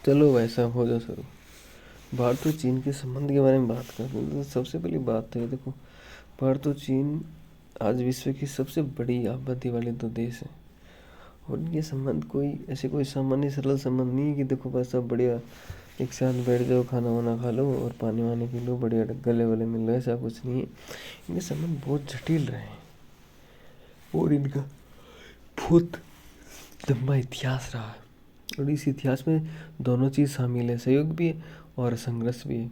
चलो वैसा हो जा शुरू। भारत और चीन के संबंध के बारे में बात करते हैं तो सबसे पहली बात तो ये देखो, भारत और चीन आज विश्व की सबसे बड़ी आबादी वाले दो देश हैं। और ये संबंध कोई सामान्य सरल संबंध नहीं है कि देखो बस सब बढ़िया एक साथ बैठ जाओ, खाना वाना खा लो और पानी वानी पी लो, बढ़िया गले वाले मिल लो, ऐसा कुछ नहीं है। इनके संबंध बहुत जटिल रहे हैं और इनका बहुत लंबा इतिहास रहा है। और इस इतिहास में दोनों चीज़ शामिल है, सहयोग भी है और संघर्ष भी है।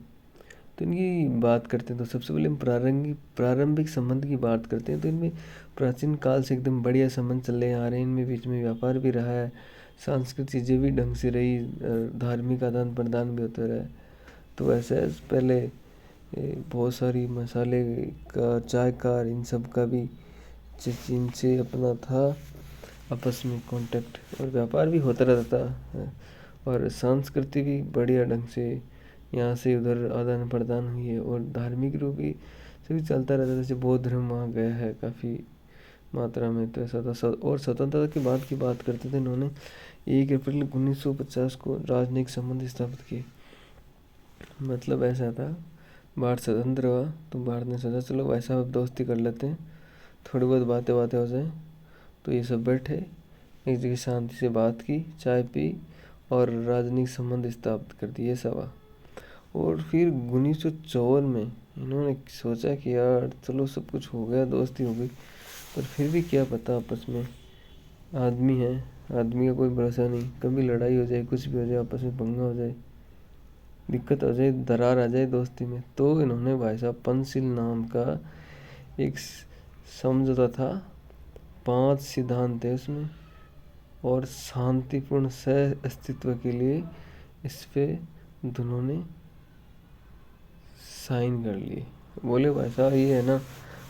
तो इनकी बात करते हैं तो सबसे पहले हम प्रारंभिक संबंध की बात करते हैं। तो इनमें प्राचीन काल से एकदम बढ़िया संबंध चले आ रहे हैं। इनमें बीच में व्यापार भी रहा है, सांस्कृतिक चीज़ें भी ढंग से रही, धार्मिक आदान प्रदान भी होते रहे। तो ऐसे पहले बहुत सारी मसाले का, चाय का, इन सब का भी चीन से अपना था आपस में कांटेक्ट, और व्यापार भी होता रहता है और संस्कृति भी बढ़िया ढंग से यहाँ से उधर आदान प्रदान हुई है। और धार्मिक रूप भी से भी चलता रहता है, जैसे बौद्ध धर्म वहाँ गया है काफ़ी मात्रा में। तो ऐसा था। और स्वतंत्रता के बाद की बात करते थे, इन्होंने 1 अप्रैल 1950 को राजनयिक संबंध स्थापित किए। मतलब ऐसा था, भारत स्वतंत्र हुआ तो भारत ने सोचा चलो वैसा अब दोस्ती कर लेते हैं, थोड़ी बहुत बातें हो जाए। तो ये सब बैठे, एक जगह शांति से बात की, चाय पी और राजनयिक संबंध स्थापित कर दिए सवा। और फिर 1954 में इन्होंने सोचा कि यार चलो सब कुछ हो गया, दोस्ती हो गई, पर फिर भी क्या पता, आपस में आदमी है, आदमी का कोई भरोसा नहीं, कभी लड़ाई हो जाए, कुछ भी हो जाए, आपस में पंगा हो जाए, दिक्कत हो जाए, दरार आ जाए दोस्ती में। तो इन्होंने भाई साहब पंचशील नाम का एक समझौता था, 5 सिद्धांत थे उसमें, और शांतिपूर्ण सह अस्तित्व के लिए इस पे दोनों ने साइन कर लिए। बोले भाई साहब ये है ना,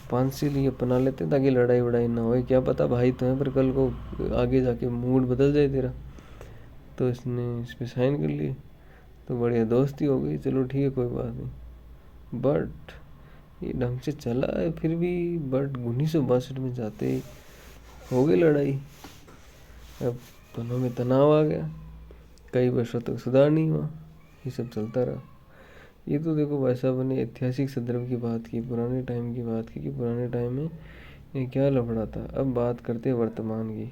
5 ये अपना लेते ताकि लड़ाई वड़ाई ना हो, क्या पता भाई तो है पर कल को आगे जाके मूड बदल जाए तेरा। तो इसने इस पे साइन कर लिए, तो बढ़िया दोस्ती हो गई। चलो ठीक है, कोई बात नहीं। बट ये ढंग से चला है फिर भी, बट 1962 में जाते ही हो गई लड़ाई। अब दोनों में तनाव आ गया, कई वर्षों तक सुधार नहीं हुआ, ये सब चलता रहा। ये तो देखो भाई साहब ने ऐतिहासिक संदर्भ की बात की, पुराने टाइम की बात की कि पुराने टाइम में ये क्या लफड़ा था। अब बात करते हैं वर्तमान की।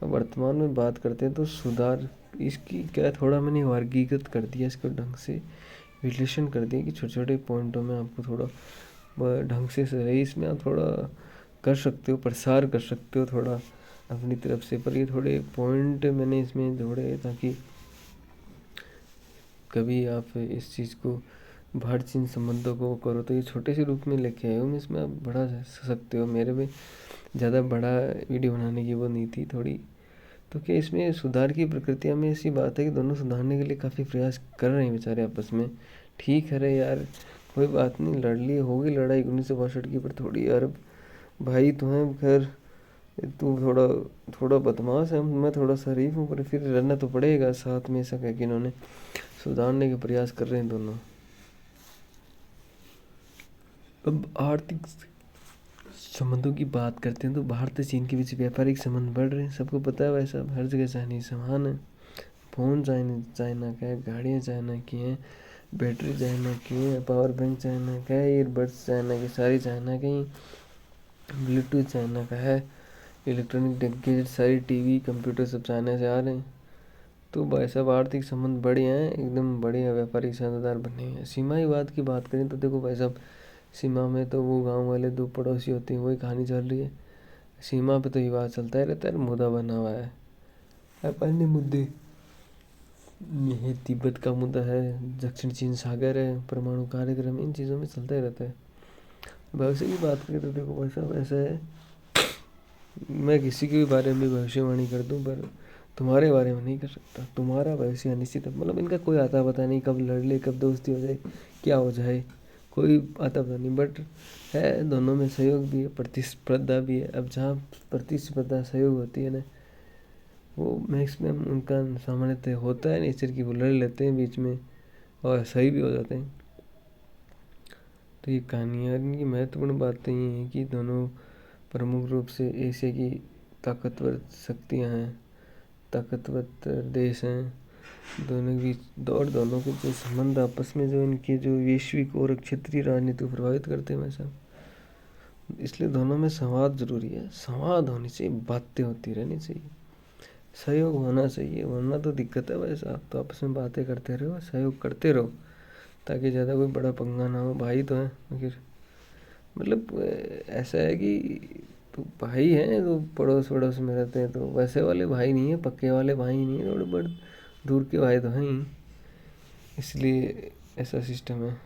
अब वर्तमान में बात करते हैं तो सुधार इसकी क्या, थोड़ा मैंने वर्गीकृत कर दिया इसको, ढंग से विश्लेषण कर दिया कि छोटे छोटे पॉइंटों में आपको थोड़ा ढंग से सही इसमें आप थोड़ा कर सकते हो, प्रसार कर सकते हो थोड़ा अपनी तरफ से। पर ये थोड़े पॉइंट मैंने इसमें जोड़े ताकि कभी आप इस चीज़ को, भारत चीन संबंधों को करो तो ये छोटे से रूप में लेके आए हो, मैं इसमें आप बढ़ा सकते हो। मेरे में ज़्यादा बड़ा वीडियो बनाने की वो नहीं थी थोड़ी। तो क्या इसमें सुधार की प्रक्रिया में ऐसी बात है कि दोनों सुधारने के लिए काफ़ी प्रयास कर रहे हैं बेचारे आपस में। ठीक है रे यार, कोई बात नहीं, लड़ ली, हो गई लड़ाई 1962 की, पर थोड़ी यार भाई तुम्हें खैर, तू थोड़ा थोड़ा बदमाश है, मैं थोड़ा शरीफ हूँ, पर फिर रहना तो पड़ेगा साथ में। ऐसा कह के इन्होंने सुधारने के प्रयास कर रहे हैं दोनों। अब आर्थिक संबंधों की बात करते हैं तो भारत और चीन के बीच व्यापारिक संबंध बढ़ रहे हैं। सबको पता है वैसा, हर जगह चाइनीज सामान है, फ़ोन चाइना का है, गाड़ियाँ चाइना की हैं, बैटरी चाइना की है, पावर बैंक चाइना का है, ईयरबड्स चाइना की, सारी चाइना की, ब्लूटूथ चाइना का है, इलेक्ट्रॉनिक गैजेट सारी, टीवी कंप्यूटर सब चाइना से आ रहे हैं। तो भाई साहब आर्थिक संबंध बढ़िया हैं, एकदम बढ़िया व्यापारिक साझेदार बने हैं। सीमाई वाद की बात करें तो देखो भाई साहब, सीमा में तो वो गांव वाले दो पड़ोसी होते हैं, वही कहानी चल रही है। सीमा पे तो विवाद चलता ही रहता है, मुद्दा बना हुआ है। अब अन्य मुद्दे ये तिब्बत का मुद्दा है, दक्षिण चीन सागर है, परमाणु कार्यक्रम, इन चीज़ों में चलता ही रहता है। भविष्य की बात करें तो देखो भाई साहब ऐसा है, मैं किसी के भी बारे में भविष्यवाणी कर दूं पर तुम्हारे बारे में नहीं कर सकता। तुम्हारा भविष्य अनिश्चित है, मतलब इनका कोई आता पता नहीं, कब लड़ ले, कब दोस्ती हो जाए, क्या हो जाए, कोई आता पता नहीं। बट है, दोनों में सहयोग भी है, प्रतिस्पर्धा भी है। अब जहाँ प्रतिस्पर्धा सहयोग होती है ना, वो मैक्सिमम उनका सामान्यतः होता है नेचर की, वो लड़ लेते हैं बीच में और सही भी हो जाते हैं। तो ये कहानियाँ, इनकी महत्वपूर्ण बातें ये हैं कि दोनों प्रमुख रूप से एशिया की ताकतवर शक्तियाँ हैं, ताकतवर देश हैं, दोनों के बीच दौड़, दोनों के जो संबंध आपस में, जो इनके जो वैश्विक और क्षेत्रीय राजनीति को प्रभावित करते हैं भाई साहब। इसलिए दोनों में संवाद जरूरी है, संवाद होनी चाहिए, बातें होती रहनी चाहिए, सहयोग होना चाहिए, वरना तो दिक्कत है भाई साहब। तो आपस में बातें करते रहो, सहयोग करते रहो, ताकि ज़्यादा कोई बड़ा पंगा ना हो। भाई तो हैं आखिर, मतलब ऐसा है कि तो भाई हैं तो पड़ोस पड़ोस में रहते हैं, तो वैसे वाले भाई नहीं है, पक्के वाले भाई नहीं है, थोड़े बड़े दूर के भाई तो हैं ही, इसलिए ऐसा सिस्टम है।